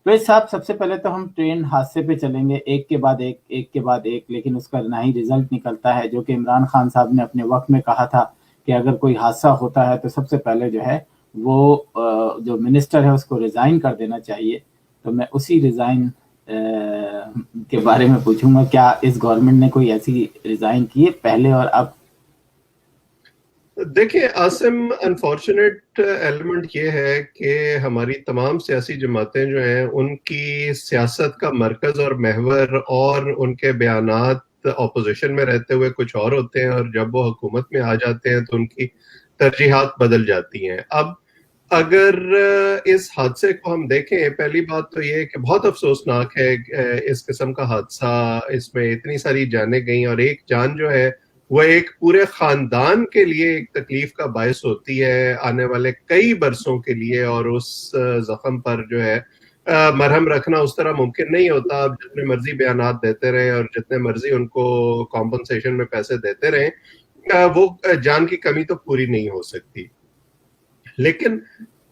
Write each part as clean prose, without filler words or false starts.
वैसे साहब सबसे पहले तो हम ट्रेन हादसे पे चलेंगे, एक के बाद एक, एक के बाद एक, लेकिन उसका ना ही रिजल्ट निकलता है, जो कि इमरान खान साहब ने अपने वक्त में कहा था कि अगर कोई हादसा होता है तो सबसे पहले जो है वो जो मिनिस्टर है उसको रिजाइन कर देना चाहिए। तो मैं उसी रिजाइन के बारे में पूछूंगा, क्या इस गवर्नमेंट ने कोई ऐसी रिजाइन की है पहले और अब? देखिए आसिम, अनफॉर्चुनेट एलिमेंट ये है कि हमारी तमाम सियासी जमातें जो हैं उनकी सियासत का मरकज और महवर और उनके बयानात अपोजिशन में रहते हुए कुछ और होते हैं, और जब वो हुकूमत में आ जाते हैं तो उनकी तरजीहात बदल जाती हैं। अब अगर इस हादसे को हम देखें, पहली बात तो ये कि बहुत अफसोसनाक है इस किस्म का हादसा, इसमें इतनी सारी जानें गई, और एक जान जो है वो एक पूरे खानदान के लिए एक तकलीफ का बायस होती है आने वाले कई बरसों के लिए, और उस जख्म पर जो है मरहम रखना उस तरह मुमकिन नहीं होता। आप जितने मर्जी बयानात देते रहें और जितने मर्जी उनको कॉम्पनसेशन में पैसे देते रहें, वो जान की कमी तो पूरी नहीं हो सकती। लेकिन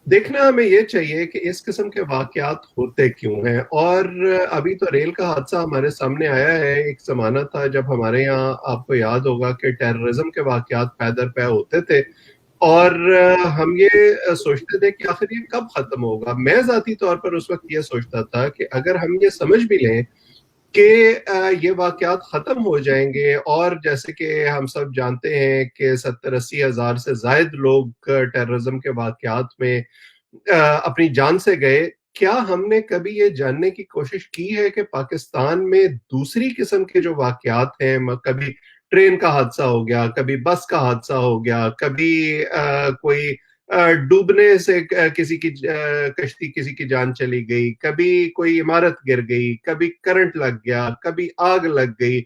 देखना हमें ये चाहिए कि इस किस्म के वाकयात होते क्यों हैं। और अभी तो रेल का हादसा हमारे सामने आया है, एक जमाना था जब हमारे यहाँ, आपको याद होगा कि टेररिज्म के वाकयात पै दर पै होते थे, और हम ये सोचते थे कि आखिर ये कब खत्म होगा। मैं ज़ाती तौर पर उस वक्त ये सोचता था कि अगर हम ये समझ भी लें कि ये वाकयात ख़त्म हो जाएंगे, और जैसे कि हम सब जानते हैं कि 70-80 हज़ार से ज़ायद लोग टेररिज्म के वाकयात में अपनी जान से गए, क्या हमने कभी ये जानने की कोशिश की है कि पाकिस्तान में दूसरी किस्म के जो वाकयात हैं, कभी ट्रेन का हादसा हो गया, कभी बस का हादसा हो गया, कभी कोई डूबने से किसी की कश्ती, किसी की जान चली गई, कभी कोई इमारत गिर गई, कभी करंट लग गया, कभी आग लग गई,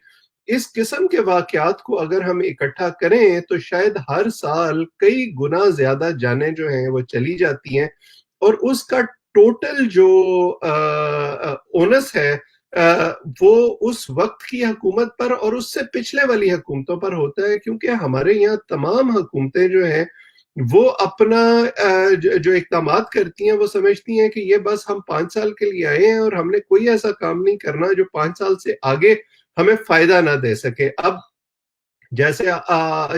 इस किस्म के वाकयात को अगर हम इकट्ठा करें तो शायद हर साल कई गुना ज्यादा जानें जो हैं वो चली जाती हैं, और उसका टोटल जो ओनस है वो उस वक्त की हुकूमत पर और उससे पिछले वाली हुकूमतों पर होता है। क्योंकि हमारे यहाँ तमाम हुकूमतें जो हैं वो अपना जो इक़दामात करती हैं वो समझती हैं कि ये बस हम 5 साल के लिए आए हैं और हमने कोई ऐसा काम नहीं करना जो 5 साल से आगे हमें फायदा ना दे सके। अब जैसे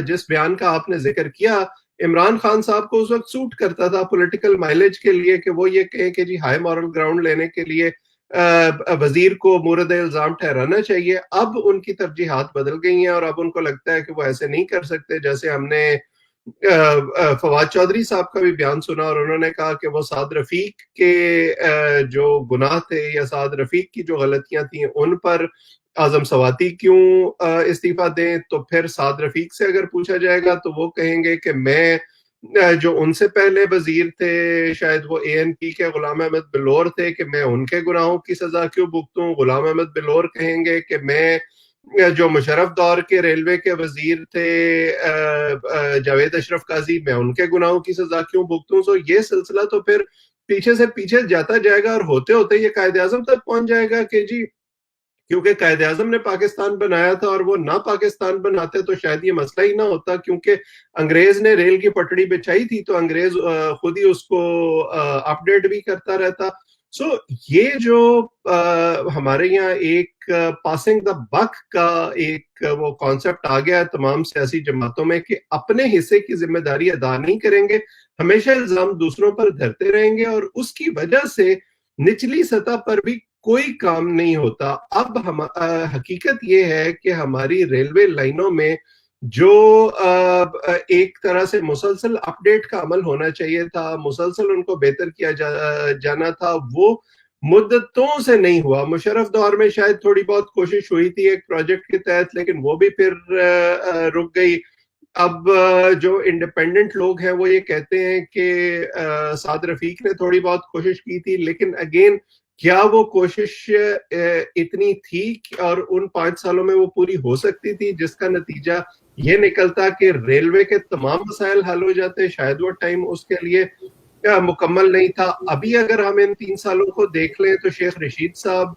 जिस बयान का आपने जिक्र किया, इमरान खान साहब को उस वक्त सूट करता था पॉलिटिकल माइलेज के लिए कि वो ये कहें कि जी हाई मॉरल ग्राउंड लेने के लिए वजीर को मुर्द इल्जाम ठहराना चाहिए। अब उनकी तरजीहात बदल गई हैं और अब उनको लगता है कि वो ऐसे नहीं कर सकते। जैसे हमने फवाद चौधरी साहब का भी बयान सुना और उन्होंने कहा कि वो साद रफीक के जो गुनाह थे या साद रफीक की जो गलतियां थी उन पर आजम सवाती क्यों इस्तीफा दें। तो फिर साद रफीक से अगर पूछा जाएगा तो वो कहेंगे कि मैं जो उनसे पहले वजीर थे, शायद वो ANP के गुलाम अहमद बिलोर थे, कि मैं उनके गुनाहों की सजा क्यों भुगतूं। गुलाम अहमद बिलोर कहेंगे कि मैं जो मुशर्रफ दौर के रेलवे के वजीर थे जावेद अशरफ काजी, मैं उनके गुनाहों की सजा क्यों भुगतूं। सो ये सिलसिला तो फिर पीछे से पीछे जाता जाएगा और होते होते ये कायदे आजम तक पहुंच जाएगा कि जी क्योंकि कायदे आजम ने पाकिस्तान बनाया था और वो ना पाकिस्तान बनाते तो शायद ये मसला ही ना होता, क्योंकि अंग्रेज ने रेल की पटड़ी बिछाई थी तो अंग्रेज खुद ही उसको अपडेट भी करता रहता। सो ये जो हमारे यहाँ एक पासिंग द बक का एक वो कॉन्सेप्ट आ गया है तमाम सियासी जमातों में कि अपने हिस्से की जिम्मेदारी अदा नहीं करेंगे, हमेशा इल्जाम दूसरों पर धरते रहेंगे, और उसकी वजह से निचली सतह पर भी कोई काम नहीं होता। अब हम हकीकत ये है कि हमारी रेलवे लाइनों में जो एक तरह से मुसलसल अपडेट का अमल होना चाहिए था, मुसलसल उनको बेहतर किया जाना था, वो मुद्दतों से नहीं हुआ। मुशर्रफ दौर में शायद थोड़ी बहुत कोशिश हुई थी एक प्रोजेक्ट के तहत, लेकिन वो भी फिर रुक गई। अब जो इंडिपेंडेंट लोग हैं वो ये कहते हैं कि साद रफीक ने थोड़ी बहुत कोशिश की थी, लेकिन अगेन क्या वो कोशिश इतनी थी और उन 5 सालों में वो पूरी हो सकती थी, जिसका नतीजा ये निकलता कि रेलवे के तमाम मसाइल हल हो जाते। शायद वो टाइम उसके लिए मुकम्मल नहीं था। अभी अगर हम इन 3 सालों को देख लें तो शेख रशीद साहब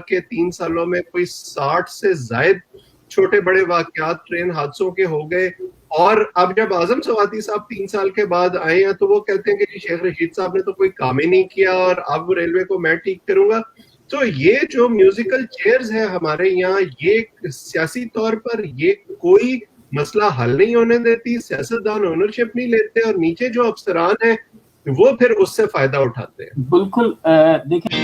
के 3 सालों में कोई 60 से ज्यादा छोटे बड़े वाकयात ट्रेन हादसों के हो गए, اور اب جب اعظم سواتی صاحب 3 سال کے بعد آئے ہیں تو وہ کہتے ہیں کہ جی شیخ رشید صاحب نے تو کوئی کام ہی نہیں کیا اور اب ریلوے کو میں ٹھیک کروں گا. تو یہ جو میوزیکل چیئرز ہے ہمارے یہاں، یہ سیاسی طور پر یہ کوئی مسئلہ حل نہیں ہونے دیتی، سیاستدان اونرشپ نہیں لیتے، اور نیچے جو افسران ہیں وہ پھر اس سے فائدہ اٹھاتے ہیں. بالکل. دیکھیں